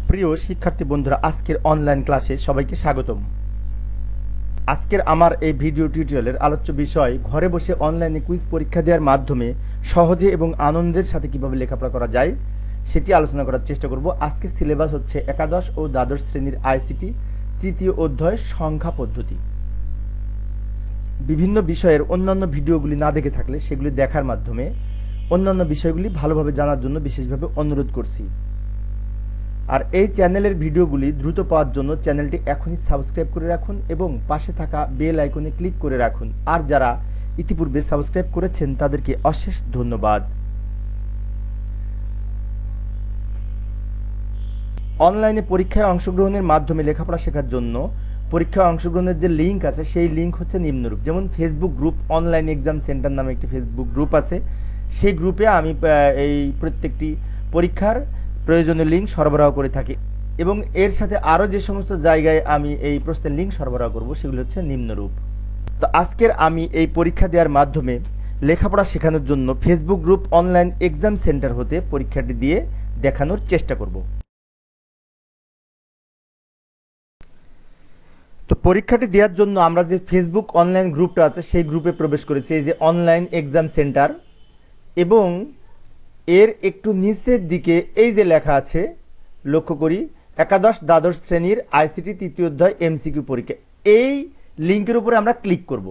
প্রিয় শিক্ষার্থী বন্ধুরা, আজকের অনলাইন ক্লাসে সবাইকে স্বাগতম। আজকের আমার এই ভিডিও টিউটোরিয়ালের আলোচ্য বিষয় ঘরে বসে অনলাইনে কুইজ পরীক্ষা দেওয়ার মাধ্যমে সহজে এবং আনন্দের সাথে কিভাবে লেখাপড়া করা যায় সেটি আলোচনা করার চেষ্টা করব। আজকের সিলেবাস হচ্ছে একাদশ ও দ্বাদশ শ্রেণীর আইসিটি তৃতীয় অধ্যায় সংখ্যা পদ্ধতি। বিভিন্ন বিষয়ের অন্যান্য ভিডিওগুলি না দেখে থাকলে সেগুলি দেখার মাধ্যমে অন্যান্য বিষয়গুলি ভালোভাবে জানার জন্য বিশেষভাবে অনুরোধ করছি। আর এই চ্যানেলের ভিডিওগুলি দ্রুত পাওয়ার জন্য চ্যানেলটি এখনই সাবস্ক্রাইব করে রাখুন এবং পাশে থাকা বেল আইকনে ক্লিক করে রাখুন। আর যারা ইতিপূর্বে সাবস্ক্রাইব করেছেন তাদেরকে অশেষ ধন্যবাদ। অনলাইনে পরীক্ষায় অংশগ্রহণের মাধ্যমে লেখাপড়া শেখার জন্য পরীক্ষায় অংশগ্রহণের যে লিঙ্ক আছে সেই লিঙ্ক হচ্ছে নিম্নরূপ। যেমন Facebook group online exam centre নামে একটি ফেসবুক গ্রুপ আছে, সেই গ্রুপে আমি এই প্রত্যেকটি পরীক্ষার প্রয়োজনীয় লিঙ্ক সরবরাহ করে থাকি এবং এর সাথে আরও যে সমস্ত জায়গায় আমি এই প্রশ্নের লিঙ্ক সরবরাহ করব সেগুলো হচ্ছে নিম্নরূপ। তো আজকের আমি এই পরীক্ষা দেওয়ার মাধ্যমে লেখাপড়া শেখানোর জন্য Facebook group online exam centre হতে পরীক্ষাটি দিয়ে দেখানোর চেষ্টা করব। তো পরীক্ষাটি দেওয়ার জন্য আমরা যে ফেসবুক অনলাইন গ্রুপটা আছে সেই গ্রুপে প্রবেশ করেছি, এই যে অনলাইন এক্সাম সেন্টার, এবং এর একটু নিচের দিকে এই যে লেখা আছে লক্ষ্য করি একাদশ দ্বাদশ শ্রেণীর আইসিটি তৃতীয় অধ্যায় এমসিকিউ পরীক্ষা। এই লিঙ্কের উপরে আমরা ক্লিক করব।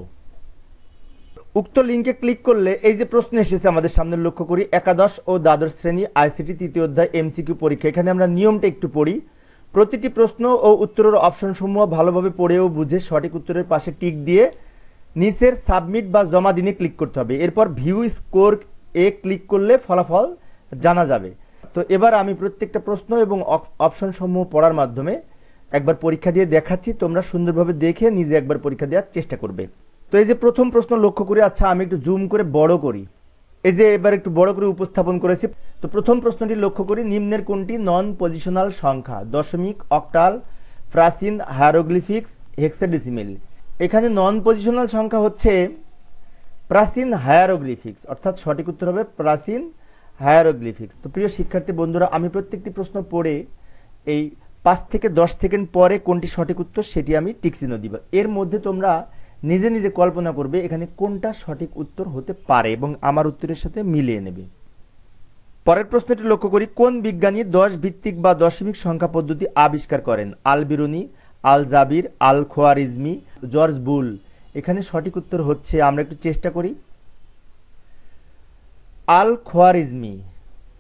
উক্ত লিঙ্কে ক্লিক করলে এই যে প্রশ্ন এসেছে আমাদের সামনে লক্ষ্য করি একাদশ ও দ্বাদশ শ্রেণী আইসিটি তৃতীয় অধ্যায় এমসিকিউ পরীক্ষা। এখানে আমরা নিয়মটা একটু পড়ি। প্রতিটি প্রশ্ন ও উত্তরের অপশনসমূহ ভালোভাবে পড়ে ও বুঝে সঠিক উত্তরের পাশে টিক দিয়ে নিচের সাবমিট বা জমা দিনে ক্লিক করতে হবে। এরপর ভিউ স্কোর এ ক্লিক করলে ফলাফল জানা যাবে। তো এবার আমি প্রত্যেকটা প্রশ্ন এবং অপশন সমূহ পড়ার মাধ্যমে একবার পরীক্ষা দিয়ে দেখাচ্ছি, তোমরা সুন্দরভাবে দেখে নিজে একবার পরীক্ষা দেওয়ার চেষ্টা করবে। তো এই যে প্রথম প্রশ্ন লক্ষ্য করি, আচ্ছা আমি একটু জুম করে বড় করি, এই যে এবার একটু বড় করে উপস্থাপন করেছি। তো প্রথম প্রশ্নটি লক্ষ্য করি নিম্নের কোনটি নন পজিশনাল সংখ্যা? দশমিক, অক্টাল, প্রাচীন, হায়ারোগ্লিফিক্স, হেক্সাডেসিমেল। এখানে নন পজিশনাল সংখ্যা হচ্ছে প্রাচীন হায়ারোগ্লিফিক্স, অর্থাৎ সঠিক উত্তর হবে প্রাচীন হায়ারোগ্লিফিক্স। তো প্রিয় শিক্ষার্থী বন্ধুরা, আমি প্রত্যেকটি প্রশ্ন পড়ে এই 5 থেকে 10 সেকেন্ড পরে কোনটি সঠিক উত্তর সেটি আমি টিক চিহ্ন দিব। এর মধ্যে তোমরা নিজে নিজে কল্পনা করবে এখানে কোনটা সঠিক উত্তর হতে পারে এবং আমার উত্তরের সাথে মিলিয়ে নেবে। পরের প্রশ্নটি লক্ষ্য করি কোন বিজ্ঞানী 10 ভিত্তিক বা দশমিক সংখ্যা পদ্ধতি আবিষ্কার করেন? আল বিরুনি, আল জাবির, আল খোয়ারিজমি, জর্জ বুল। এখানে সঠিক উত্তর হচ্ছে, আমরা একটু চেষ্টা করি, আল খোয়ারিজমি।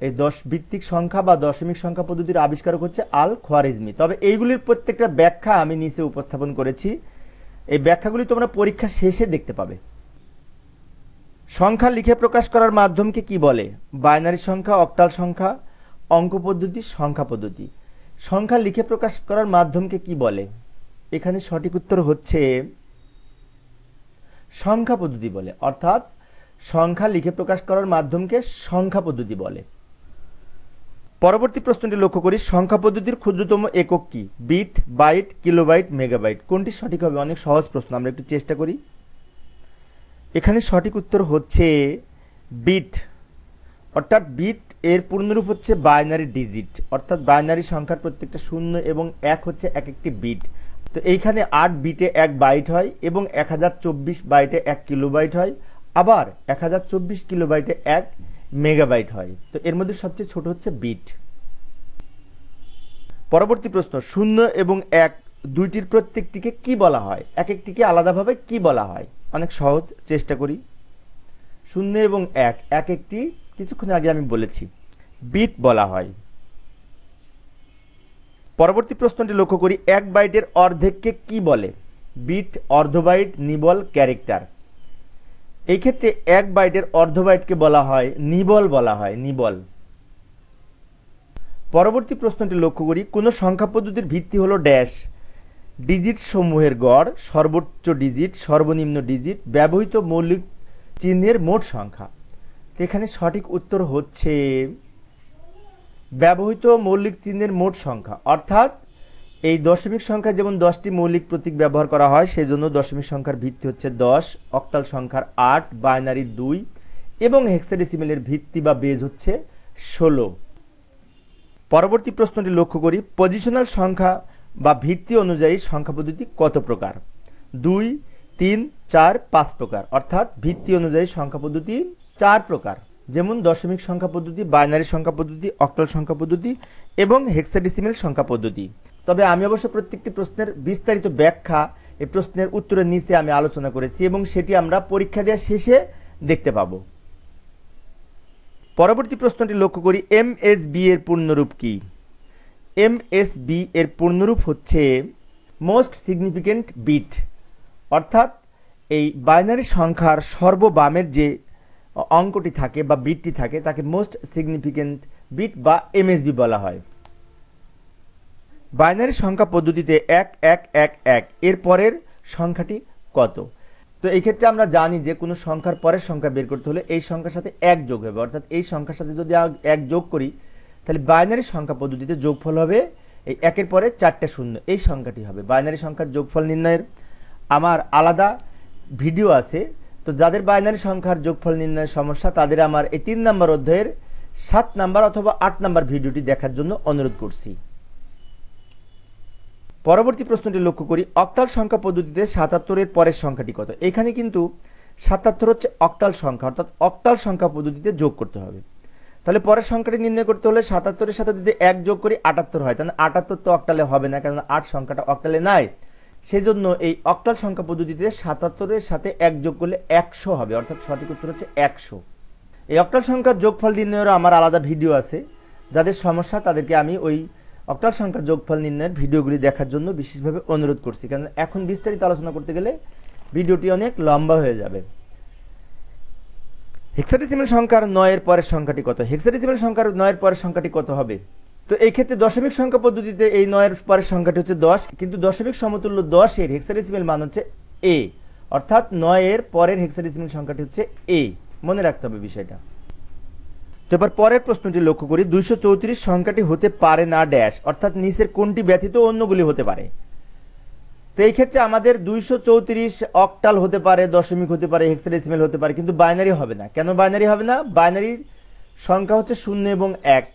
এই 10 ভিত্তিক সংখ্যা বা দশমিক সংখ্যা পদ্ধতির আবিষ্কারক হচ্ছে আল খোয়ারিজমি। তবে এইগুলির প্রত্যেকটা ব্যাখ্যা আমি নিচে উপস্থাপন করেছি, এই ব্যাখ্যাগুলি তোমরা পরীক্ষা শেষে দেখতে পাবে। সংখ্যা লিখে প্রকাশ করার মাধ্যমকে কি বলে? বাইনারি সংখ্যা, অক্টাল সংখ্যা, অঙ্ক পদ্ধতি, সংখ্যা পদ্ধতি। সংখ্যা লিখে প্রকাশ করার মাধ্যমকে কি বলে? এখানে সঠিক উত্তর হচ্ছে সংখ্যা পদ্ধতি বলে, অর্থাৎ সংখ্যা লিখে প্রকাশ করার মাধ্যমকে সংখ্যা পদ্ধতি বলে। পরবর্তী প্রশ্নটি লক্ষ্য করি সংখ্যা পদ্ধতির ক্ষুদ্রতম একক কি? Bit, byte, kilobyte, megabyte. কোনটি সঠিক হবে? অনেক সহজ প্রশ্ন, আমরা একটু চেষ্টা করি। এখানে সঠিক উত্তর হচ্ছে বিট, অর্থাৎ বিট এর পূর্ণরূপ হচ্ছে বাইনারি ডিজিট, অর্থাৎ বাইনারি সংখ্যার প্রত্যেকটা 0 এবং 1 হচ্ছে এক একটি বিট। তো এইখানে 8 বিটে 1 বাইট হয় এবং 1024 বাইটে 1 কিলোবাইট হয়, আবার 1024 কিলোবাইটে 1 মেগাবাইট হয়। তো এর মধ্যে সবচেয়ে ছোট হচ্ছে বিট। পরবর্তী প্রশ্ন 0 এবং 1 দুইটির প্রত্যেকটিকে কি বলা হয়? এক একটিকে আলাদাভাবে কি বলা হয়? অনেক সহজ, চেষ্টা করি। 0 এবং 1 এক একটি কিছুক্ষণ আগে আমি বলেছি বিট বলা হয়। পরবর্তী প্রশ্নটি লক্ষ্য করি 1 বাইটের অর্ধেককে কি বলে? বিট, অর্ধবাইট, নিবল, ক্যারেক্টার। এই ক্ষেত্রে 1 বাইটের অর্ধবাইটকে বলা হয় নিবল বলা হয়, নিবল। পরবর্তী প্রশ্নটি লক্ষ্য করি কোন সংখ্যা পদ্ধতির ভিত্তি হলো ড্যাশ? ডিজিট সমূহের গড়, সর্বোচ্চ ডিজিট, সর্বনিম্ন ডিজিট, ব্যবহৃত মৌলিক চিহ্নের মোট সংখ্যা। এখানে সঠিক উত্তর হচ্ছে ব্যবহৃত মৌলিক চিহ্নের মোট সংখ্যা, অর্থাৎ এই দশমিক সংখ্যা যেমন 10টি মৌলিক প্রতীক ব্যবহার করা হয় সেজন্য দশমিক সংখ্যার ভিত্তি হচ্ছে 10, অক্টাল সংখ্যার 8, বাইনারি 2 এবং হেক্সাডেসিমেলের ভিত্তি বা বেজ হচ্ছে 16। পরবর্তী প্রশ্নটি লক্ষ্য করি, পজিশনাল সংখ্যা বা ভিত্তি অনুযায়ী সংখ্যা পদ্ধতি কত প্রকার? 2, 3, 4, 5 প্রকার। অর্থাৎ ভিত্তি অনুযায়ী সংখ্যা পদ্ধতি 4 প্রকার, যেমন দশমিক সংখ্যা পদ্ধতি, বাইনারি সংখ্যা পদ্ধতি, অক্টাল সংখ্যা পদ্ধতি এবং হেক্সাডেসিমেল সংখ্যা পদ্ধতি। তবে আমি অবশ্য প্রত্যেকটি প্রশ্নের বিস্তারিত ব্যাখ্যা এই প্রশ্নের উত্তরের নিচে আমি আলোচনা করেছি এবং সেটি আমরা পরীক্ষা দেওয়ার শেষে দেখতে পাবো। পরবর্তী প্রশ্নটি লক্ষ্য করি, এমএসবি এর পূর্ণরূপ কি? এমএসবি এর পূর্ণরূপ হচ্ছে মোস্ট সিগনিফিক্যান্ট বিট। অর্থাৎ এই বাইনারি সংখ্যার সর্ববামের যে অঙ্কটি থাকে বা বিটটি থাকে তাকে মোস্ট সিগনিফিক্যান্ট বিট বা এমএসবি বলা হয়। বাইনারি সংখ্যা পদ্ধতিতে 1 1 1 1 এর পরের সংখ্যাটি কত? তো এই ক্ষেত্রে আমরা জানি যে কোনো সংখ্যার পরের সংখ্যা বের করতে হলে এই সংখ্যার সাথে 1 যোগ হবে। অর্থাৎ এই সংখ্যার সাথে যদি 1 যোগ করি তাহলে বাইনারি সংখ্যা পদ্ধতিতে যোগফল হবে এই 1 এর পরে 4টে শূন্য, এই সংখ্যাটি হবে। বাইনারি সংখ্যার যোগফল নির্ণয়ের আমার আলাদা ভিডিও আছে, তো যাদের বাইনারি সংখ্যার যোগফল নির্ণয়ের সমস্যা তাদের আমার এই 3 নম্বর অধ্যায়ের 7 নম্বর অথবা 8 নম্বর ভিডিওটি দেখার জন্য অনুরোধ করছি। পরবর্তী প্রশ্নটি লক্ষ্য করি, অক্টাল সংখ্যা পদ্ধতিতে 77 এর পরের সংখ্যাটি কত? এখানে কিন্তু 77 হচ্ছে অক্টাল সংখ্যা, অর্থাৎ অক্টাল সংখ্যা পদ্ধতিতে যোগ করতে হবে। তাহলে পরের সংখ্যাটি নির্ণয় করতে হলে 77 এর সাথে যদি 1 যোগ করি 78 হয়, তাহলে 78 তো অক্টালে হবে না, কারণ 8 সংখ্যাটা অক্টালে নাই। সেজন্য এই অক্টাল সংখ্যা পদ্ধতিতে 77 এর সাথে 1 যোগ করলে 100 হবে, অর্থাৎ সঠিক উত্তর হচ্ছে 100। এই অক্টাল সংখ্যার যোগফল নির্ণয়েরও আমার আলাদা ভিডিও আছে, যাদের সমস্যা তাদেরকে আমি ওই অক্টাল সংখ্যার যোগফল নির্ণয়ের ভিডিওগুলি দেখার জন্য বিশেষভাবে অনুরোধ করছি, কারণ এখন বিস্তারিত আলোচনা করতে গেলে ভিডিওটি অনেক লম্বা হয়ে যাবে। হেক্সাডেসিমেল সংখ্যার 9 এর পরের সংখ্যাটি কত? হেক্সাডেসিমেল সংখ্যার 9 এর পরের সংখ্যাটি কত হবে? তো এই ক্ষেত্রে দশমিক সংখ্যা পদ্ধতিতে এই 9 এর পরের সংখ্যাটি হচ্ছে 10, কিন্তু দশমিক সমতুল্য 10 এর হেক্সাডেসিমেল মান হচ্ছে a, অর্থাৎ 9 এর পরের হেক্সাডেসিমেল সংখ্যাটি হচ্ছে a। মনে রাখতে হবে বিষয়টা। তো এবার পরের প্রশ্নটি লক্ষ্য করি, 234 সংখ্যাটি হতে পারে না ড্যাশ, অর্থাৎ নিচের কোনটি ব্যতীত অন্যগুলি হতে পারে? তো এই ক্ষেত্রে আমাদের 234 অক্টাল হতে পারে, দশমিক হতে পারে, হেক্সাডেসিমেল হতে পারে, কিন্তু বাইনারি হবে না। কেন বাইনারি হবে না? বাইনারি সংখ্যা হচ্ছে 0 এবং 1।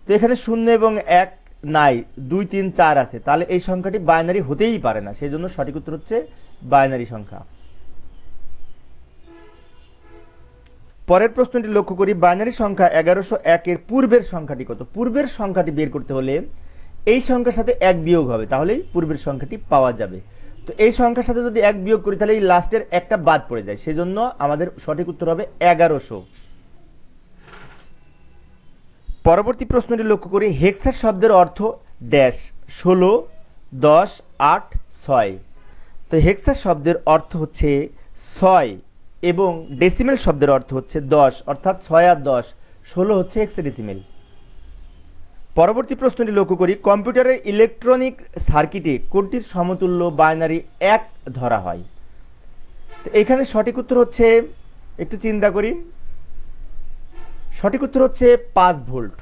তো এখানে 0 এবং 1 নাই, 2 3 4 আছে, তাহলে এই সংখ্যাটি বাইনারি হতেই পারে না। সেই জন্য সঠিক উত্তর হচ্ছে বাইনারি সংখ্যা। পরের প্রশ্নটি লক্ষ্য করি, বাইনারি সংখ্যা 1101 এর পূর্বের সংখ্যাটি কত? পূর্বের সংখ্যাটি বের করতে হলে এই সংখ্যার সাথে 1 বিয়োগ হবে, তাহলেই পূর্বের সংখ্যাটি পাওয়া যাবে। তো এই সংখ্যার সাথে যদি 1 বিয়োগ করি তাহলে এই লাস্টের একটা বাদ পড়ে যায়, সেজন্য আমাদের সঠিক উত্তর হবে 1100। পরবর্তী প্রশ্নটি লক্ষ্য করি, হেক্সা শব্দের অর্থ ড্যাশ 16 10 8 6। তো হেক্সা শব্দের অর্থ হচ্ছে 6 এবং ডেসিমেল শব্দের অর্থ হচ্ছে 10, অর্থাৎ 6 আর 10 16 হচ্ছে হেক্সাডেসিমেল। পরবর্তী প্রশ্নটি লক্ষ্য করি, কম্পিউটারের ইলেকট্রনিক সার্কিটে কোনটির সমতুল্য বাইনারি 1 ধরা হয়? তো এখানে সঠিক উত্তর হচ্ছে, একটু চিন্তা করি, সঠিক উত্তর হচ্ছে 5 ভোল্ট।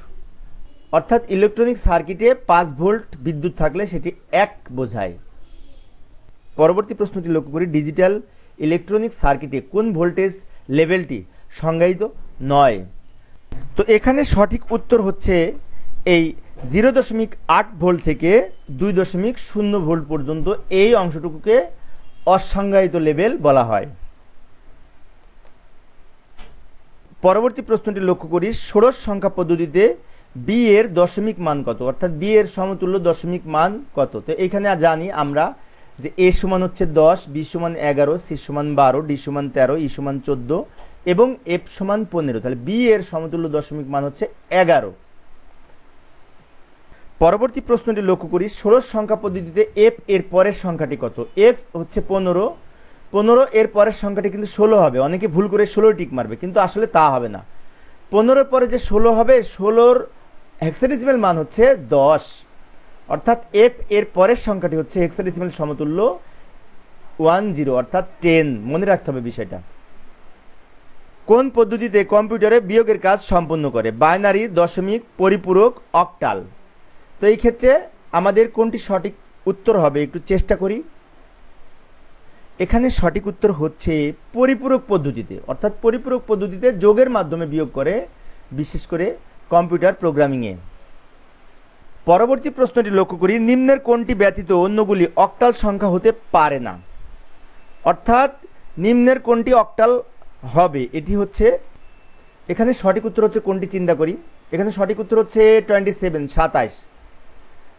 অর্থাৎ ইলেকট্রনিক সার্কিটে 5 ভোল্ট বিদ্যুৎ থাকলে সেটি 1 বোঝায়। পরবর্তী প্রশ্নটি লক্ষ্য করি, ডিজিটাল ইলেকট্রনিক সার্কিটে কোন ভোল্টেজ লেভেলটি সংজ্ঞায়িত নয়? তো এখানে সঠিক উত্তর হচ্ছে এই 0.8 ভোল্ট থেকে 2.0 ভোল্ট পর্যন্ত এই অংশটুকুকে অসংজ্ঞায়িত লেভেল বলা হয়। পরবর্তী প্রশ্নটি লক্ষ্য করি, ষোড়শ সংখ্যা পদ্ধতিতে বি এর দশমিক মান কত? অর্থাৎ বি এর সমতুল্য দশমিক মান কত? তো এখানে জানি আমরা যে এ সমান হচ্ছে 10, বি সমান 11, সি সমান 12, ডি সমান 13, ই সমান 14 এবং এফ সমান 15। তাহলে বি এর সমতুল্য দশমিক মান হচ্ছে 11। পরবর্তী প্রশ্নটি লক্ষ্য করি, ষোড়শ সংখ্যা পদ্ধতিতে এফ এর পরের সংখ্যাটি কত? এফ হচ্ছে 15, 15 এর পরের সংখ্যাটি কিন্তু 16 হবে। অনেকে ভুল করে 16 টিক মারবে, কিন্তু আসলে তা হবে না। 15 এর পরে যে 16 হবে, 16-র হেক্সাডেসিমেল মান হচ্ছে 10, অর্থাৎ এফ এর পরের সংখ্যাটি হচ্ছে হেক্সাডেসিমেল সমতুল্য 10, অর্থাৎ 10। মনে রাখতে হবে বিষয়টা। কোন পদ্ধতিতে কম্পিউটারে বিয়োগের কাজ সম্পন্ন করে? বাইনারি, দশমিক, পরিপূরক, অক্টাল। তো এই ক্ষেত্রে আমাদের কোনটি সঠিক উত্তর হবে একটু চেষ্টা করি। এখানে সঠিক উত্তর হচ্ছে পরিপূরক পদ্ধতিতে, অর্থাৎ পরিপূরক পদ্ধতিতে যোগের মাধ্যমে বিয়োগ করে, বিশেষ করে কম্পিউটার প্রোগ্রামিংয়ে। পরবর্তী প্রশ্নটি লক্ষ্য করি, নিম্নের কোনটি ব্যতীত অন্যগুলি অক্টাল সংখ্যা হতে পারে না? অর্থাৎ নিম্নের কোনটি অক্টাল হবে, এটি হচ্ছে এখানে সঠিক উত্তর হচ্ছে কোনটি চিন্তা করি। এখানে সঠিক উত্তর হচ্ছে 27 27,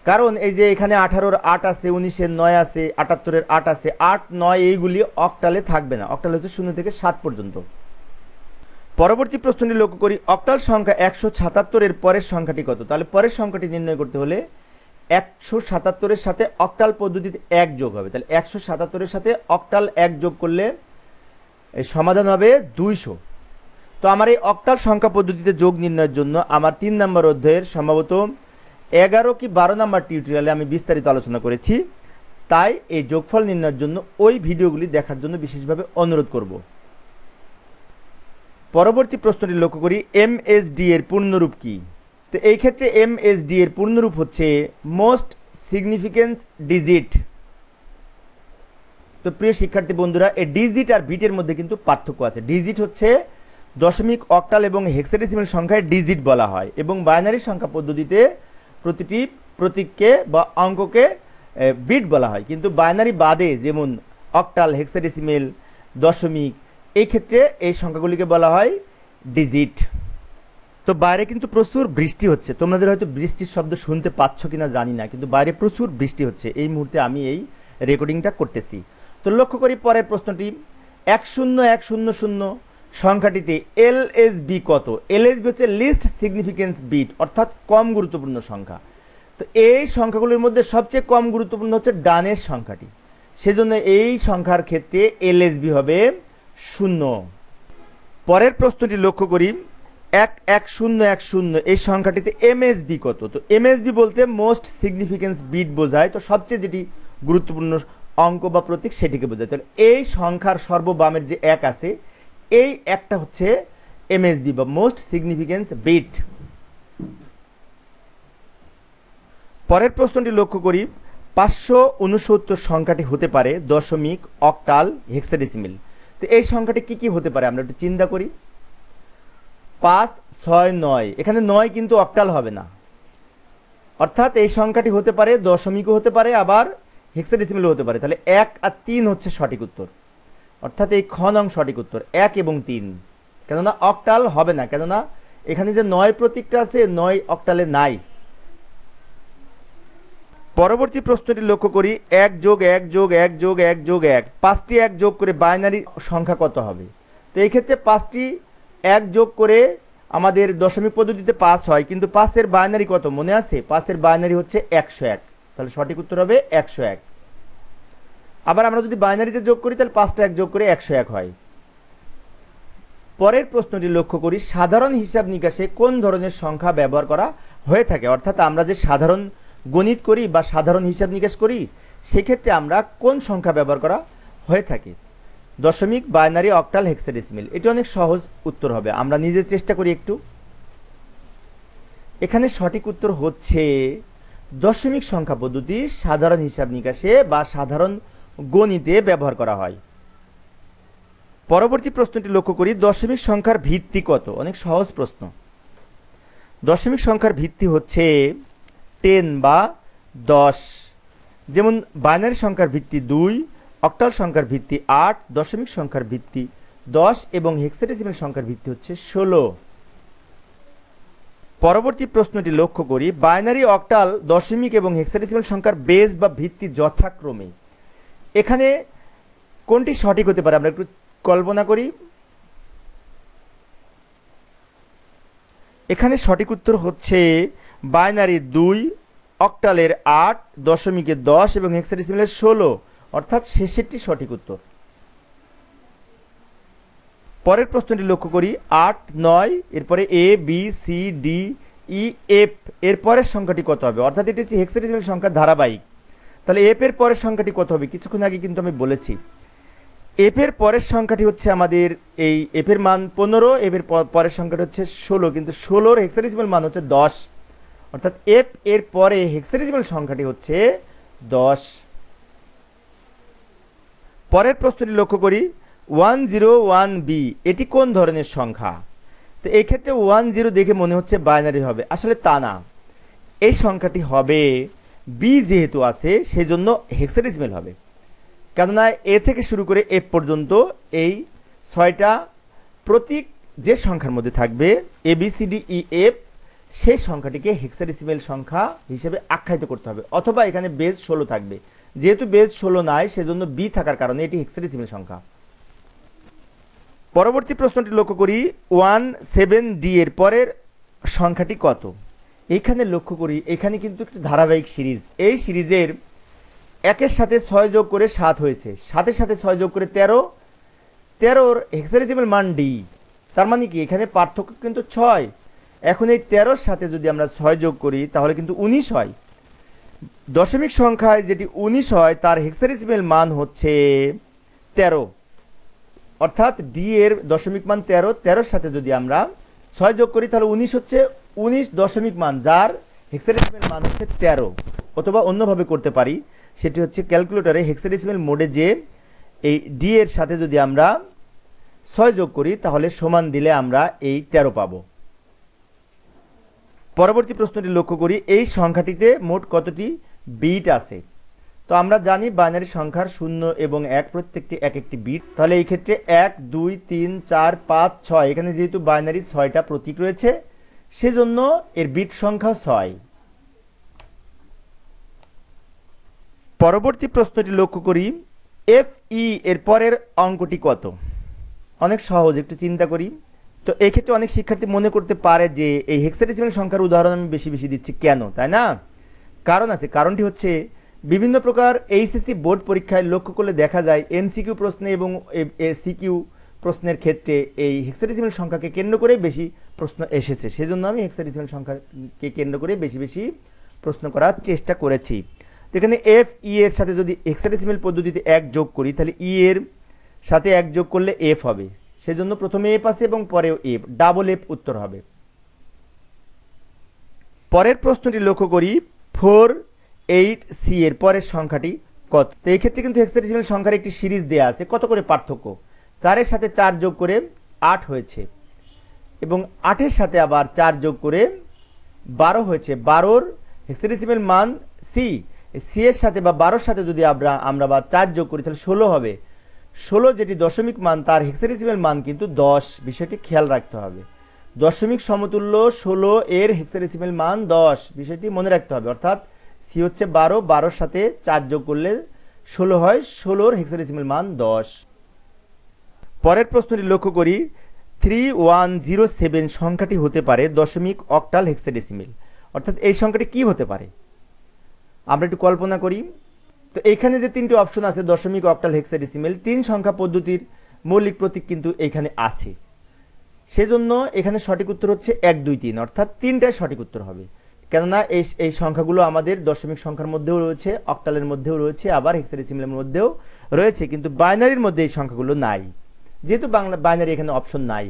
কারণ এই যে এখানে 18-র 8 আছে, 19-এর 9 আছে, 78-এর 8 আছে, 8 9 এইগুলি অক্টালে থাকবে না। অক্টাল হচ্ছে 0 থেকে 7 পর্যন্ত। পরবর্তী প্রশ্নটি লক্ষ্য করি, অক্টাল সংখ্যা 177-এর পরের সংখ্যাটি কত? তাহলে পরের সংখ্যাটি নির্ণয় করতে হলে 177-এর সাথে অক্টাল পদ্ধতিতে 1 যোগ হবে। তাহলে 177-এর সাথে অক্টাল 1 যোগ করলে এই সমাধান হবে 200। তো আমার এই অক্টাল সংখ্যা পদ্ধতিতে যোগ নির্ণয়ের জন্য আমার 3 নম্বর অধ্যায়ের সম্ভবত 11 কি 12 নম্বর টিউটোরিয়ালে আমি বিস্তারিত আলোচনা করেছি। তাই এই যোগফল নির্ণয়ের জন্য ওই ভিডিওগুলি দেখার জন্য বিশেষভাবে অনুরোধ করব। পরবর্তী প্রশ্নটি লক্ষ্য করি, এমএসডি এর পূর্ণরূপ কি? তো এই ক্ষেত্রে এমএসডি এর পূর্ণরূপ হচ্ছে মোস্ট সিগনিফিকেন্স ডিজিট। তো প্রিয় শিক্ষার্থী বন্ধুরা, এই ডিজিট আর বিটের মধ্যে কিন্তু পার্থক্য আছে। ডিজিট হচ্ছে দশমিক, অক্টাল এবং হেক্সাডেসিমাল সংখ্যায় ডিজিট বলা হয়, এবং বাইনারি সংখ্যা পদ্ধতিতে প্রতিটি প্রতীককে বা অঙ্ককে বিট বলা হয়। কিন্তু বাইনারি বাদে যেমন অক্টাল, হেক্সাডেসিমাল, দশমিক, এই ক্ষেত্রে এই সংখ্যাগুলিকে বলা হয় ডিজিট। তো বাইরে কিন্তু প্রচুর বৃষ্টি হচ্ছে, তোমাদের হয়তো বৃষ্টির শব্দ শুনতে পাচ্ছ কিনা জানি না, কিন্তু বাইরে প্রচুর বৃষ্টি হচ্ছে এই মুহূর্তে আমি এই রেকর্ডিংটা করতেছি। তো লক্ষ্য করি পরের প্রশ্নটি, 10100 সংখ্যাটিতে এলএসবি কত? এলএসবি হচ্ছে লিস্ট সিগনিফিকেন্স বিট, অর্থাৎ কম গুরুত্বপূর্ণ সংখ্যা। তো এই সংখ্যাগুলির মধ্যে সবচেয়ে কম গুরুত্বপূর্ণ হচ্ছে ডানের সংখ্যাটি, সেজন্য এই সংখ্যার ক্ষেত্রে এলএসবি হবে 0। পরের প্রশ্নটি লক্ষ্য করি, 11010 এই সংখ্যাটিতে এমএসবি কত? তো এমএসবি বলতে মোস্ট সিগনিফিকেন্স বিট বোঝায়। তো সবচেয়ে যেটি গুরুত্বপূর্ণ অঙ্ক বা প্রতীক সেটিকে বোঝায়। তাহলে এই সংখ্যার সর্ববামের যে 1 আছে, এই একটা হচ্ছে এমএসবি বা মোস্ট সিগনিফিকেন্স বিট। পরের প্রশ্নটি লক্ষ্য করি, 569 সংখ্যাটি হতে পারে দশমিক, অক্টাল, হেক্সাডেসিমাল। তো এই সংখ্যাটি কি কি হতে পারে আমরা একটু চিন্তা করি। 5 6 9, এখানে 9 কিন্তু অক্টাল হবে না, অর্থাৎ এই সংখ্যাটি হতে পারে দশমিকও হতে পারে, আবার হেক্সাডেসিমালও হতে পারে। তাহলে 1 আর 3 হচ্ছে সঠিক উত্তর, অর্থাৎ এই খ নং সঠিক উত্তর 1 এবং 3। কেননা অক্টাল হবে না, কেননা এখানে যে 9 প্রতীকটা আছে 9 অক্টালে নাই। পরবর্তী প্রশ্নটি লক্ষ্য করি, 1 যোগ 1 যোগ 1 যোগ 1 যোগ 1, 5টি 1 যোগ করে বাইনারি সংখ্যা কত হবে? তো এই ক্ষেত্রে 5টি 1 যোগ করে আমাদের দশমিক পদ্ধতিতে 5 হয়, কিন্তু 5-এর বাইনারি কত মনে আছে? 5-এর বাইনারি হচ্ছে 101। তাহলে সঠিক উত্তর হবে 101। আবার আমরা যদি বাইনারিতে যোগ করি তাহলে 5টা 1 যোগ করে 101 হয়। পরের প্রশ্নটি লক্ষ্য করি, সাধারণ হিসাব নিকাশে কোন ধরনের সংখ্যা ব্যবহার করা হয়ে থাকে? অর্থাৎ আমরা যে সাধারণ গণিত করি বা সাধারণ হিসাব নিকাশ করি, সেক্ষেত্রে আমরা কোন সংখ্যা ব্যবহার করা হয়ে থাকে? দশমিক, বাইনারি, অক্টাল, হেক্সাডেসিমাল। এটি অনেক সহজ উত্তর হবে, আমরা নিজে চেষ্টা করি একটু। এখানে সঠিক উত্তর হচ্ছে দশমিক সংখ্যা পদ্ধতি সাধারণ হিসাব নিকাশে বা সাধারণ গণিতে ব্যবহার করা হয়। পরবর্তী প্রশ্নটি লক্ষ্য করি, দশমিক সংখ্যার ভিত্তি কত? অনেক সহজ প্রশ্ন। দশমিক সংখ্যার ভিত্তি হচ্ছে 10 বা 10। যেমন বাইনারি সংখ্যার ভিত্তি 2, অক্টাল সংখ্যার ভিত্তি 8, দশমিক সংখ্যার ভিত্তি 10 এবং হেক্সাডেসিমাল সংখ্যার ভিত্তি হচ্ছে 16। পরবর্তী প্রশ্নটি লক্ষ্য করি, বাইনারি, অক্টাল, দশমিক এবং হেক্সাডেসিমাল সংখ্যার বেস বা ভিত্তি যথাক্রমে এখানে কোনটি সঠিক হতে পারে? আমরা একটু কল্পনা করি। এখানে সঠিক উত্তর হচ্ছে বাইনারি 2, অক্টালের 8, দশমিকের 10 এবং হেক্সাডেসিমালের 16, অর্থাৎ শেষেরটি সঠিক উত্তর। পরের প্রশ্নটি লক্ষ্য করি, 8 9, এরপরে A B C D E F এর পরের সংখ্যাটি কত হবে? অর্থাৎ এটি হচ্ছে হেক্সাডেসিমাল সংখ্যার ধারাবাহিক। তাহলে এফ এর পরের সংখ্যাটি কত হবে? কিছুক্ষণ আগে কিন্তু আমি বলেছি এফ এর পরের সংখ্যাটি হচ্ছে আমাদের এই এফ এর মান 15, এফ এর পরের সংখ্যাটি হচ্ছে 16, কিন্তু 16-র হেক্সাডেসিমাল মান হচ্ছে 10, অর্থাৎ এফ এর পরে হেক্সাডেসিমাল সংখ্যাটি হচ্ছে 10। পরের প্রশ্নটি লক্ষ্য করি, 101b এটি কোন ধরনের সংখ্যা? তো এই ক্ষেত্রে 10 দেখে মনে হচ্ছে বাইনারি হবে, আসলে তা না। এই সংখ্যাটি হবে বি যেহেতু আছে সেজন্য হেক্সাডেসিমেল হবে, কেননা এ থেকে শুরু করে এফ পর্যন্ত এই 6টা প্রতীক যে সংখ্যার মধ্যে থাকবে A B C D E F, সেই সংখ্যাটিকে হেক্সাডেসিমেল সংখ্যা হিসেবে আখ্যায়িত করতে হবে, অথবা এখানে বেজ 16 থাকবে। যেহেতু বেজ 16 নাই সেজন্য বি থাকার কারণে এটি হেক্সাডেসিমেল সংখ্যা। পরবর্তী প্রশ্নটি লক্ষ্য করি, 17D এর পরের সংখ্যাটি কত? এইখানে লক্ষ্য করি, এখানে কিন্তু একটি ধারাবাহিক সিরিজ। এই সিরিজের 1-এর সাথে 6 যোগ করে 7 হয়েছে, 7-এর সাথে 6 যোগ করে 13, 13-র হেক্সাডেসিমেল মান ডি। তার মানে কি এখানে পার্থক্য কিন্তু 6। এখন এই 13-র সাথে যদি আমরা 6 যোগ করি তাহলে কিন্তু 19 হয়। দশমিক সংখ্যায় যেটি 19 হয় তার হেক্সাডেসিমেল মান হচ্ছে 13, অর্থাৎ ডি এর দশমিক মান 13, 13-র সাথে যদি আমরা 6 যোগ করি তাহলে 19 হচ্ছে 19 দশমিক মান, যার হেক্সাডেসিমেল মান হচ্ছে 13। অথবা অন্যভাবে করতে পারি, সেটি হচ্ছে ক্যালকুলেটরে হেক্সাডেসিমেল মোডে যে এই ডি এর সাথে যদি আমরা 6 যোগ করি তাহলে সমান দিলে আমরা এই 13 পাবো। পরবর্তী প্রশ্নটি লক্ষ্য করি, এই সংখ্যাটিতে মোট কতটি বিট আছে? তো আমরা জানি বাইনারি সংখ্যার 0 এবং 1 প্রত্যেকটি এক একটি বিট। তাহলে এই ক্ষেত্রে 1 2 3 4 5 6, এখানে যেহেতু বাইনারি 6টা প্রতীক রয়েছে সেজন্য এর বিট সংখ্যা 6। পরবর্তী প্রশ্নটি লক্ষ্য করি, এফ ই এর পরের অঙ্কটি কত? অনেক সহজ, একটু চিন্তা করি। তো এই ক্ষেত্রে অনেক শিক্ষার্থী মনে করতে পারে যে এই হেক্সাডেসিমেল সংখ্যার উদাহরণ আমি বেশি বেশি দিচ্ছি কেন, তাই না? কারণ আছে। কারণটি হচ্ছে বিভিন্ন প্রকার এইচএসসি বোর্ড পরীক্ষায় লক্ষ্য করলে দেখা যায় এমসিকিউ প্রশ্নে এবং সিকিউ প্রশ্নের ক্ষেত্রে এই হেক্সাডেসিমেল সংখ্যাকে কেন্দ্র করে বেশি প্রশ্ন এসেছে। সেজন্য আমি হেক্সাডেসিমেল সংখ্যাকে কেন্দ্র করে বেশি বেশি প্রশ্ন করার চেষ্টা করেছি। তো এখানে এফ ই এর সাথে যদি হেক্সাডেসিমেল পদ্ধতিতে 1 যোগ করি তাহলে ই এর সাথে 1 যোগ করলে এফ হবে, সেজন্য প্রথমে এফ আছে এবং পরেও এফ, ডাবল এফ উত্তর হবে। পরের প্রশ্নটি লক্ষ্য করি, 4-8C এর পরের সংখ্যাটি কত? তো এই ক্ষেত্রে কিন্তু হেক্সাডেসিমেল সংখ্যার একটি সিরিজ দেয়া আছে। কত করে পার্থক্য? 4-এর সাথে 4 যোগ করে 8 হয়েছে এবং 8-এর সাথে আবার 4 যোগ করে 12 হয়েছে। 12-র হেক্সাডেসিমেল মান সি, সি এর সাথে বা 12-র সাথে যদি আমরা 4 যোগ করি তাহলে 16 হবে। 16 যেটি দশমিক মান তার হেক্সাডেসিমেল মান কিন্তু 10, বিষয়টি খেয়াল রাখতে হবে। দশমিক সমতুল্য 16 এর হেক্সাডেসিমেল মান 10, বিষয়টি মনে রাখতে হবে। অর্থাৎ সি হচ্ছে 12, 12-র সাথে 4 যোগ করলে 16 হয়, 16-র হেক্সাডেসিমেল মান 10। পরের প্রশ্নটি লক্ষ্য করি, 3107 সংখ্যাটি হতে পারে দশমিক অক্টাল হেক্সাডেসিমেল, অর্থাৎ এই সংখ্যাটি কি হতে পারে? আমরা একটু কল্পনা করি। তো এখানে যে 3টি অপশন আছে দশমিক অক্টাল হেক্সাডেসিমেল, 3 সংখ্যা পদ্ধতির মৌলিক প্রতীক কিন্তু এখানে আছে, সেজন্য এখানে সঠিক উত্তর হচ্ছে 1 2 3, অর্থাৎ 3টাই সঠিক উত্তর হবে। কেননা এই সংখ্যাগুলো আমাদের দশমিক সংখ্যার মধ্যেও রয়েছে, অক্টালের মধ্যেও রয়েছে, আবার হেক্সাডেসিমেলের মধ্যেও রয়েছে, কিন্তু বাইনারির মধ্যে এই সংখ্যাগুলো নাই, যেহেতু বাইনারি এখানে অপশন নাই।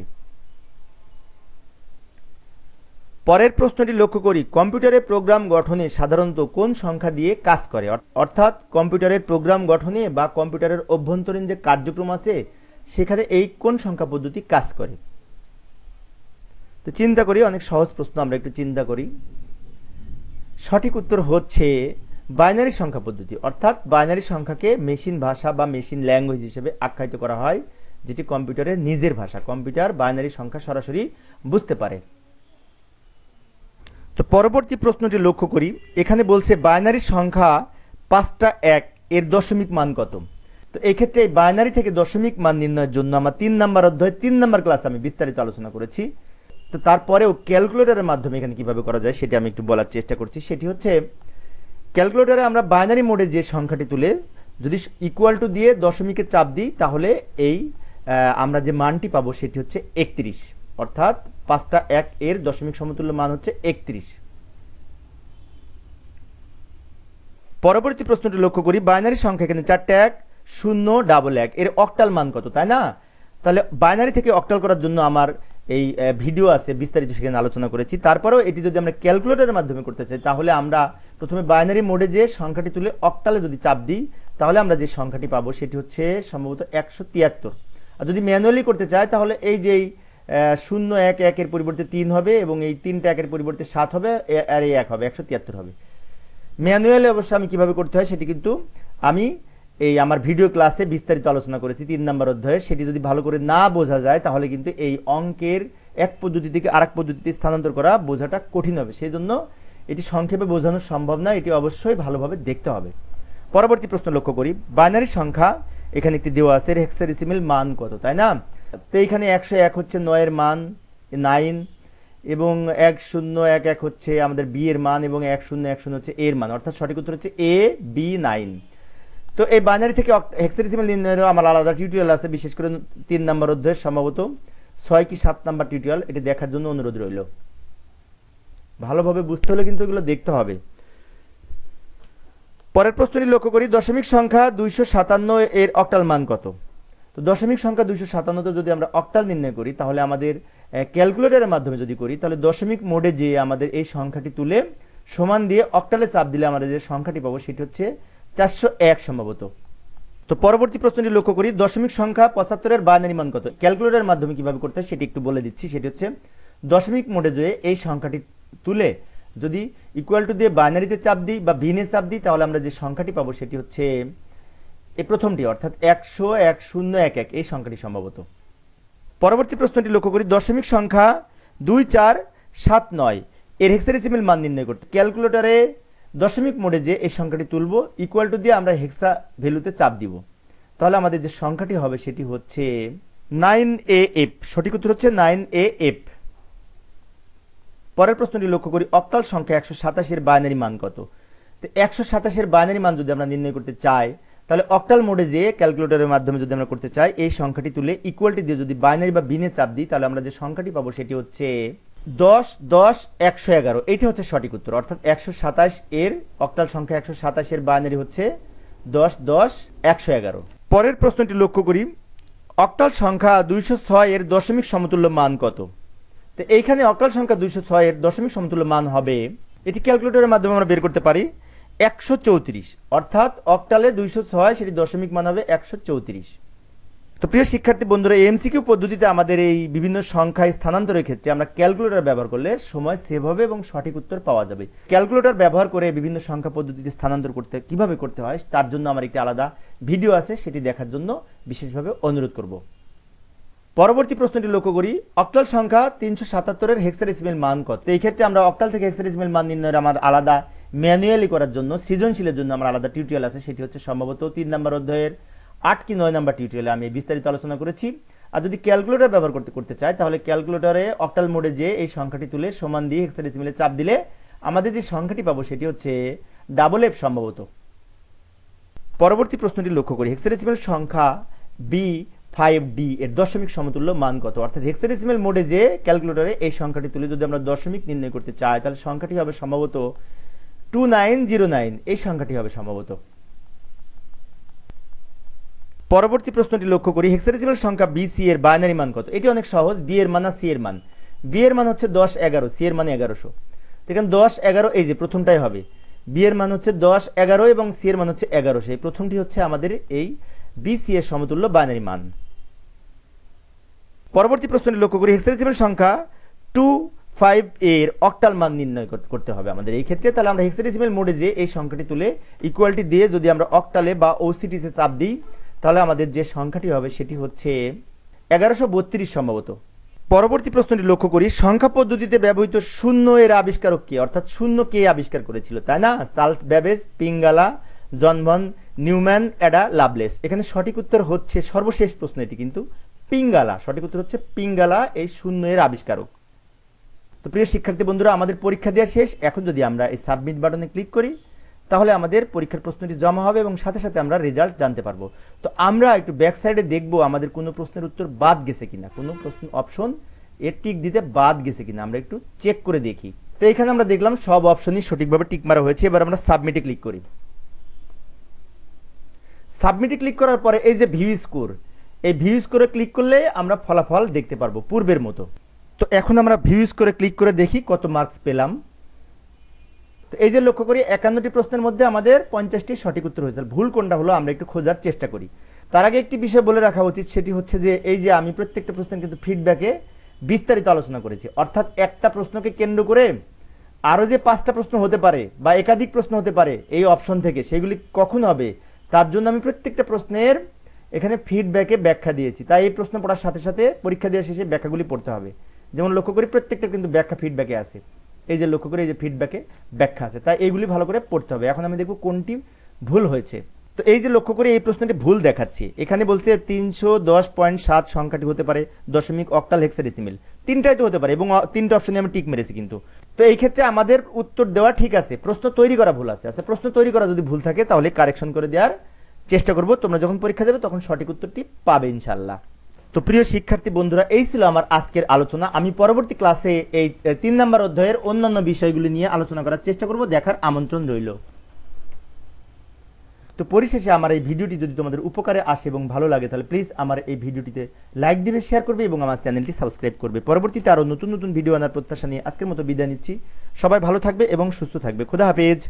পরের প্রশ্নটি লক্ষ্য করি, কম্পিউটারের প্রোগ্রাম গঠনে সাধারণত কোন সংখ্যা দিয়ে কাজ করে? অর্থাৎ কম্পিউটারের প্রোগ্রাম গঠনে বা কম্পিউটারের অভ্যন্তরীণ যে কার্যক্রম আছে সেখানে এই কোন সংখ্যা পদ্ধতি কাজ করে? তো চিন্তা করি, অনেক সহজ প্রশ্ন, আমরা একটু চিন্তা করি। সঠিক উত্তর হচ্ছে বাইনারি সংখ্যা পদ্ধতি, অর্থাৎ বাইনারি সংখ্যাকে মেশিন ভাষা বা মেশিন ল্যাঙ্গুয়েজ হিসেবে আখ্যায়িত করা হয়, যেটি কম্পিউটারের নিজের ভাষা। কম্পিউটার বাইনারি সংখ্যা সরাসরি বুঝতে পারে। তো পরবর্তী প্রশ্নটি লক্ষ্য করি, এখানে বলছে বাইনারি সংখ্যা 5টা 1 এর দশমিক মান কত? তো এই ক্ষেত্রে এই বাইনারি থেকে দশমিক মান নির্ণয়ের জন্য আমার 3 নম্বর অধ্যায় 3 নম্বর ক্লাস আমি বিস্তারিত আলোচনা করেছি। তো তারপরেও ক্যালকুলেটরের মাধ্যমে এখানে কিভাবে করা যায় সেটি আমি একটু বলার চেষ্টা করছি। সেটি হচ্ছে ক্যালকুলেটরে আমরা বাইনারি মোডে যে সংখ্যাটি তুলে যদি ইকুয়াল টু দিয়ে দশমিকে চাপ দিই তাহলে এই আমরা যে মানটি পাবো সেটি হচ্ছে 31, অর্থাৎ 5টা 1 এর দশমিক সমতুল্য মান হচ্ছে 31। পরবর্তী প্রশ্নটি লক্ষ্য করি, বাইনারি সংখ্যা এখানে 4টা 1 0 1 এর অক্টাল মান কত, তাই না? তাহলে বাইনারি থেকে অক্টাল করার জন্য আমার এই ভিডিও আছে, বিস্তারিত সেখানে আলোচনা করেছি। তারপরেও এটি যদি আমরা ক্যালকুলেটরের মাধ্যমে করতে চাই তাহলে আমরা প্রথমে বাইনারি মোডে যে সংখ্যাটি তুলে অক্টালে যদি চাপ দিই তাহলে আমরা যে সংখ্যাটি পাবো সেটি হচ্ছে সম্ভবত 173। আর যদি ম্যানুয়ালি করতে চাই তাহলে এই যে শূন্য এক একের পরিবর্তে 3 হবে এবং এই 3টা একের পরিবর্তে 7 হবে আর এই 1 হবে 173 হবে। ম্যানুয়ালি অবশ্য আমি কিভাবে করতে হয় সেটি কিন্তু আমি এই আমার ভিডিও ক্লাসে বিস্তারিত আলোচনা করেছি 3 নম্বর অধ্যায়ে। সেটি যদি ভালো করে না বোঝা যায় তাহলে কিন্তু এই অঙ্কের এক পদ্ধতি থেকে আরেক পদ্ধতিতে স্থানান্তর করা বোঝাটা কঠিন হবে। সেই জন্য এটি সংক্ষেপে বোঝানো সম্ভব না, এটি অবশ্যই ভালোভাবে দেখতে হবে। পরবর্তী প্রশ্ন লক্ষ্য করি, বাইনারি সংখ্যা এখানে একটি দেওয়া আছে, এর হেক্সাডেসিমাল মান কত, তাই না? তো এইখানে 101 হচ্ছে 9 এর মান 9 এবং 1011 হচ্ছে আমাদের বি এর মান এবং 1010 হচ্ছে এর মান, অর্থাৎ সঠিক উত্তর হচ্ছে এ বি 9। তো এই বাইনারি থেকে হেক্সাডেসিমাল নির্ণয়ের আমার আলাদা টিউটোরিয়াল আছে, বিশেষ করে 3 নম্বর অধ্যায়ের সম্ভবত 6 কি 7 নম্বর টিউটোরিয়াল, এটি দেখার জন্য অনুরোধ রইল। ভালোভাবে বুঝতে হলে কিন্তু এগুলো দেখতে হবে। পরের প্রশ্নটি লক্ষ্য করি, দশমিক সংখ্যা 257 এর অক্টাল মান কত? তো দশমিক সংখ্যা 257 তে যদি আমরা অক্টাল নির্ণয় করি তাহলে আমাদের ক্যালকুলেটরের মাধ্যমে যদি করি তাহলে দশমিক মোডে যে আমাদের এই সংখ্যাটি তুলে সমান দিয়ে অক্টালে চাপ দিলে আমরা যে সংখ্যাটি পাবো সেটি হচ্ছে 401 সম্ভবত। তো পরবর্তী প্রশ্নটি লক্ষ্য করি, দশমিক সংখ্যা 75 এর বাইনারি মান কত? ক্যালকুলেটরের মাধ্যমে কিভাবে করতে হয় সেটি একটু বলে দিচ্ছি। সেটি হচ্ছে দশমিক মোডে যে এই সংখ্যাটি তুলে যদি ইকুয়াল টু দিয়ে বাইনারিতে চাপ দিই বা ভিনে চাপ দিই তাহলে আমরা যে সংখ্যাটি পাবো সেটি হচ্ছে এই প্রথমটি, অর্থাৎ 1001011 এই সংখ্যাটি সম্ভবত। পরবর্তী প্রশ্নটি লক্ষ্য করি, দশমিক সংখ্যা 2479 এর হেক্সাডেসিমাল মান নির্ণয় করতে ক্যালকুলেটরে দশমিক মোডে যে এই সংখ্যাটি তুলব ইকুয়াল টু দিয়ে আমরা হেক্সা ভ্যালুতে চাপ দিব, তাহলে আমাদের যে সংখ্যাটি হবে সেটি হচ্ছে 9AF। সঠিক উত্তর হচ্ছে 9AF। পরের প্রশ্নটি লক্ষ্য করি, অক্টাল সংখ্যা 127 এর বাইনারি মান কত? তো 127 এর বাইনারি মান যদি আমরা নির্ণয় করতে চাই তাহলে অক্টাল মোডে যে ক্যালকুলেটরের মাধ্যমে যদি আমরা করতে চাই এই সংখ্যাটি তুলে ইকুয়ালটি দিয়ে যদি বাইনারি বা বিনে চাপ দিই তাহলে আমরা যে সংখ্যাটি পাবো সেটি হচ্ছে 10 10 111। এইটা হচ্ছে সঠিক উত্তর, অর্থাৎ 127 এর অক্টাল সংখ্যা 127 এর বাইনারি হচ্ছে 10 10 111। পরের প্রশ্নটি লক্ষ্য করি, অক্টাল সংখ্যা 206 এর দশমিক সমতুল্য মান কত? তো এইখানে অক্টাল সংখ্যা 206 এর দশমিক সমতুল্য মান হবে, এটি ক্যালকুলেটরের মাধ্যমে আমরা বের করতে পারি 134, অর্থাৎ অক্টালে 206 সেটি দশমিক মান হবে 134। তো প্রিয় শিক্ষার্থী বন্ধুরা, এমসিকিউ পদ্ধতিতে আমাদের এই বিভিন্ন সংখ্যায় স্থানান্তরের ক্ষেত্রে আমরা ক্যালকুলেটর ব্যবহার করলে সময় সেভ হবে এবং সঠিক উত্তর পাওয়া যাবে। ক্যালকুলেটর ব্যবহার করে বিভিন্ন সংখ্যা পদ্ধতিতে স্থানান্তর করতে কিভাবে করতে হয় তার জন্য আমার একটি আলাদা ভিডিও আছে, সেটি দেখার জন্য বিশেষভাবে অনুরোধ করব। পরবর্তী প্রশ্নটি লক্ষ্য করি, অক্টাল সংখ্যা 377 এর হেক্সাডেসিমাল মান কত? এই ক্ষেত্রে আমরা অক্টাল থেকে হেক্সাডেসিমাল মান নির্ণয়ের আমার আলাদা ম্যানুয়ালি করার জন্য সৃজনশীলের জন্য আমার আলাদা টিউটোরিয়াল আছে, সেটি হচ্ছে সম্ভবত 3 নম্বর অধ্যায়ের 8 কি 9 নম্বর টিউটোরিয়ালে আমি বিস্তারিত আলোচনা করেছি। আর যদি ক্যালকুলেটর ব্যবহার করতে চাই তাহলে ক্যালকুলেটরে অক্টাল মোডে যে এই সংখ্যাটি তুলে সমান দিয়ে হেক্সাডেসিমালে চাপ দিলে আমাদের যে সংখ্যাটি পাবো সেটি হচ্ছে FFF সম্ভবত। পরবর্তী প্রশ্নটি লক্ষ্য করি, হেক্সাডেসিমাল সংখ্যা B5D এর দশমিক সমতুল্য মান কত? অর্থাৎ হেক্সাডেসিমাল মোডে যে ক্যালকুলেটরে এই সংখ্যাটি তুলে যদি আমরা দশমিক নির্ণয় করতে চাই তাহলে সংখ্যাটি হবে সম্ভবত 2909, এই সংখ্যাটি হবে সম্ভবত। পরবর্তী প্রশ্নটি লক্ষ্য করি, হেক্সাডেসিমাল সংখ্যা BC এর বাইনারি মান কত? এটি অনেক সহজ, বি এর মান আর সি এর মান। বি এর মান হচ্ছে 10 11, সি এর মান 1100। এখানে 10 11 এই যে প্রথমটাই হবে, বি এর মান হচ্ছে 10 11 এবং সি এর মান হচ্ছে 1100। এই প্রথমটি হচ্ছে আমাদের এই BC এর সমতুল্য বাইনারি মান। পরবর্তী প্রশ্নটি লক্ষ্য করি, হেক্সাডেসিমাল সংখ্যা 25 এর অক্টাল মান নির্ণয় করতে হবে আমাদের এই ক্ষেত্রে। তাহলে আমরা হেক্সাডেসিমাল মোডে যে এই সংখ্যাটি তুলে ইকুয়ালিটি দিয়ে যদি আমরা অক্টালে বা ওসিটিতে চাপ দিই তাহলে আমাদের যে সংখ্যাটি হবে সেটি হচ্ছে 1132 সম্ভবত। পরবর্তী প্রশ্নটি লক্ষ্য করি, সংখ্যা পদ্ধতিতে ব্যবহৃত শূন্য এর আবিষ্কারক কে? অর্থাৎ শূন্য কে আবিষ্কার করেছিল, তাই না? Charles Babbage, Pingala, John von Neumann, Ada Lovelace. এখানে সঠিক উত্তর হচ্ছে সর্বশেষ প্রশ্ন, এটি কিন্তু পিঙ্গালা। সঠিক উত্তর হচ্ছে পিঙ্গালা এই শূন্য এর আবিষ্কারক। তো প্রিয় শিক্ষার্থী বন্ধুরা, আমাদের পরীক্ষা দেওয়া শেষ। এখন যদি আমরা এই সাবমিট বাটনে ক্লিক করি তাহলে আমাদের পরীক্ষার প্রশ্নটি জমা হবে এবং সাথে সাথে আমরা রেজাল্ট জানতে পারবো। তো আমরা একটু ব্যাক সাইডে দেখবো আমাদের কোনো প্রশ্নের উত্তর বাদ গেছে কিনা, কোনো প্রশ্ন অপশন এর টিক দিতে বাদ গেছে কিনা আমরা একটু চেক করে দেখি। তো এখানে আমরা দেখলাম সব অপশনই সঠিকভাবে টিক মারা হয়েছে। এবার আমরা সাবমিটে ক্লিক করি। সাবমিটে ক্লিক করার পরে এই যে ভিউ স্কোর, এই ভিউ স্কোরে ক্লিক করলে আমরা ফলাফল দেখতে পারবো পূর্বের মতো। তো এখন আমরা ভিউ স্কোরে ক্লিক করে দেখি কত মার্কস পেলাম। তো এই যে লক্ষ্য করি 51টি প্রশ্নের মধ্যে আমাদের 50টি সঠিক উত্তর হয়েছে। ভুল কোনটা হলো আমরা একটু খোঁজার চেষ্টা করি। তার আগে একটি বিষয় বলে রাখা উচিত, সেটি হচ্ছে যে এই যে আমি প্রত্যেকটা প্রশ্নের কিন্তু ফিডব্যাকে বিস্তারিত আলোচনা করেছি। অর্থাৎ একটা প্রশ্নকে কেন্দ্র করে আরও যে 5টা প্রশ্ন হতে পারে বা একাধিক প্রশ্ন হতে পারে এই অপশন থেকে, সেগুলি কখন হবে তার জন্য আমি প্রত্যেকটা প্রশ্নের এখানে ফিডব্যাকে ব্যাখ্যা দিয়েছি। তাই এই প্রশ্ন পড়ার সাথে সাথে পরীক্ষা দেওয়ার শেষে ব্যাখ্যাগুলি পড়তে হবে। যেমন লক্ষ্য করি প্রত্যেকটা কিন্তু ব্যাখ্যা ফিডব্যাকে আছে, এই যে লক্ষ্য করি এই যে ফিডব্যাকে ব্যাখ্যা আছে, তাই এইগুলি ভালো করে পড়তে হবে। এখন আমি দেখব কোনটি ভুল হয়েছে। তো এই যে লক্ষ্য করে এই প্রশ্নটি ভুল দেখাচ্ছি, এখানে বলছে 310.7 সংখ্যাটি হতে পারে দশমিক অক্টাল হেক্সাডেসিমেল, তিনটাই তো হতে পারে এবং তিনটা অপশনে আমি টিক মেরেছি কিন্তু। তো এই ক্ষেত্রে আমাদের উত্তর দেওয়া ঠিক আছে, প্রশ্ন তৈরি করা ভুল আছে। আচ্ছা, প্রশ্ন তৈরি করা যদি ভুল থাকে তাহলে কারেকশন করে দেওয়ার চেষ্টা করব। তোমরা যখন পরীক্ষা দেবে তখন সঠিক উত্তরটি পাবে ইনশাল্লাহ। তো প্রিয় শিক্ষার্থী বন্ধুরা, এই ছিল আমার আজকের আলোচনা। আমি পরবর্তী ক্লাসে এই 3 নম্বর অধ্যায়ের অন্যান্য বিষয়গুলি নিয়ে আলোচনা করার চেষ্টা করব, দেখার আমন্ত্রণ রইল। তো পরিশেষে আমার এই ভিডিওটি যদি তোমাদের উপকারে আসে এবং ভালো লাগে তাহলে প্লিজ আমার এই ভিডিওটিতে লাইক দিবে, শেয়ার করবে এবং আমার চ্যানেলটি সাবস্ক্রাইব করবে। পরবর্তীতে আরও নতুন নতুন ভিডিও আনার প্রত্যাশা নিয়ে আজকের মতো বিদায় নিচ্ছি। সবাই ভালো থাকবে এবং সুস্থ থাকবে। খোদা হাফেজ।